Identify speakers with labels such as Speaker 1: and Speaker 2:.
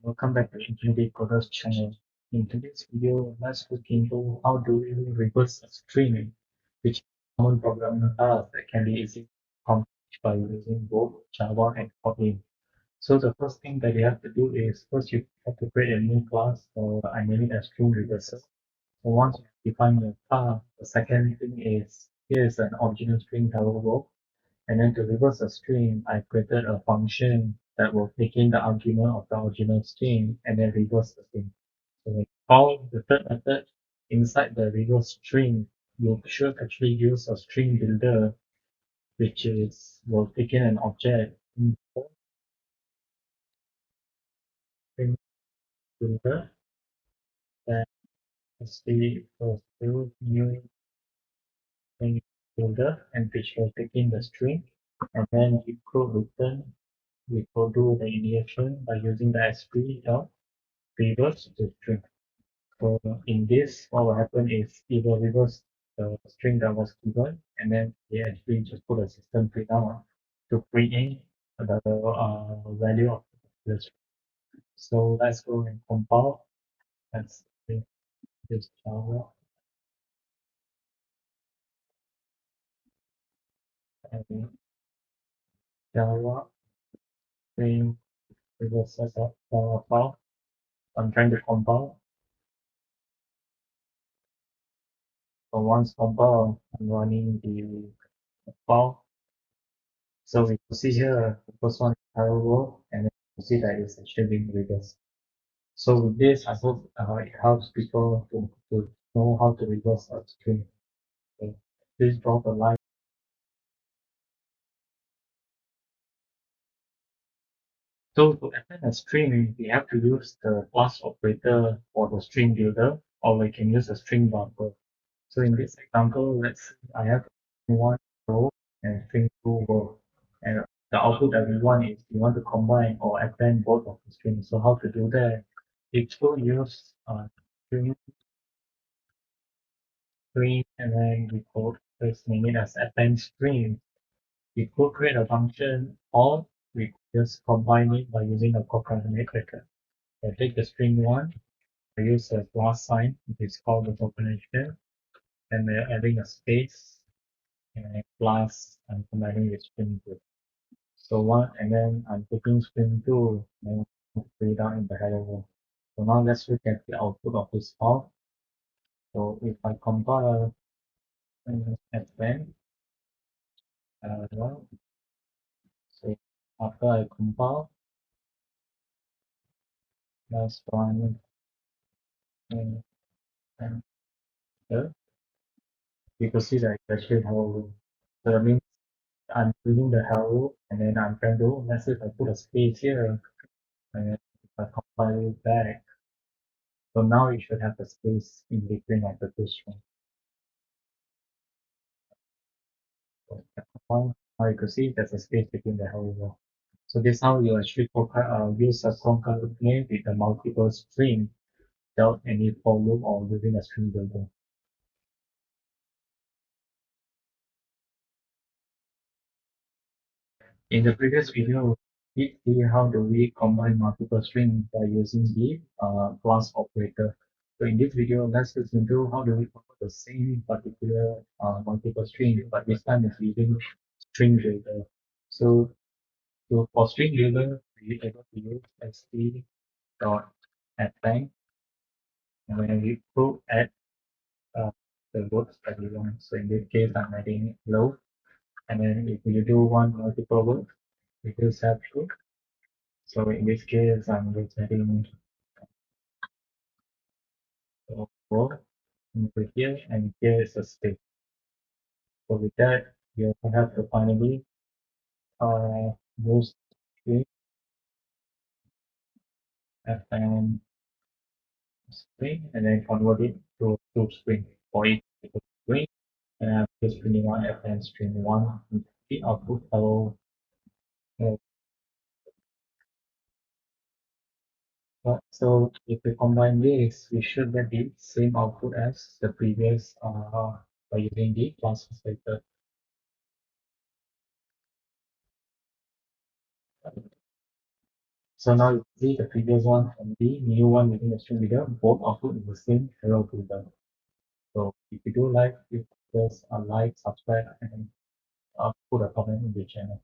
Speaker 1: Welcome back to Infinity Coders channel. In today's video, let's look into how do we reverse a string, which is a common programming task that can be easily accomplished by using both Java and Kotlin. So the first thing that you have to do is first you have to create a new class, or I name it as string reverser. So once you define your class, the second thing is here is an original string hello world. And then to reverse a string, I created a function that will take in the argument of the original string and then reverse the string. So when you call the third method inside the reverse string, you should actually use a string builder, which is will take in an object in the string builder and the new string builder and which will take in the string and then you could return we could do the injection by using the sp dot reverse the string. So in this, what will happen is it will reverse the string that was given, and then we actually just put a system tree down to create the value of the string. So let's go and compile. Let's see this and Java string reverse file. I'm trying to compile. So once compiled, I'm running the file. So we can see here the first one is hello and then you see that it's actually being reversed. So with this, I hope it helps people to know how to reverse a string. Okay. Please drop a like. So to append a string, we have to use the plus operator for the string builder, or we can use a string buffer. So in this example, let's say I have one row and string two row, and the output that we want is we want to combine or append both of the strings. So how to do that? It will use string string and then we could just name it as append string. We could create a function or we could just combine it by using a concatenate method. I take the string one, I use a plus sign, which is called the concatenation, and then adding a space and a plus and combining with string two. So one and then I'm taking string two and put it down in the header row. So now let's look at the output of this file. So if I compile append well, so after I compile, let's run and here, you can see that it's actually hello. So that means I'm using the hello and then I'm trying to, let's say if I put a space here and if I compile it back, so now you should have the space in between of the two strings. So if I compile, now you can see there's a space between the hello. So this is how you actually use a concatenate with a multiple string without any for loop or using a string builder. In the previous video, we see how do we combine multiple strings by using the plus operator. So in this video, let's look into how do we combine the same particular multiple string, but this time it's using string builder. So for string builder, we are able to use st dot append, and when we put add uh, the words that we want. So in this case, I'm adding low, and then if you do one multiple word, we just have to. So in this case, I'm just adding four into here, and here is a space. So with that, you have to finally use string and string, and then convert it to string for each string. And I'm just printing one fn string one into the output hello. So if we combine this, we should get the same output as the previous by using the class method. So now you see the previous one and the new one using the string video, both output in the same error filter. So if you do like, you just like, subscribe, and put a comment in the channel.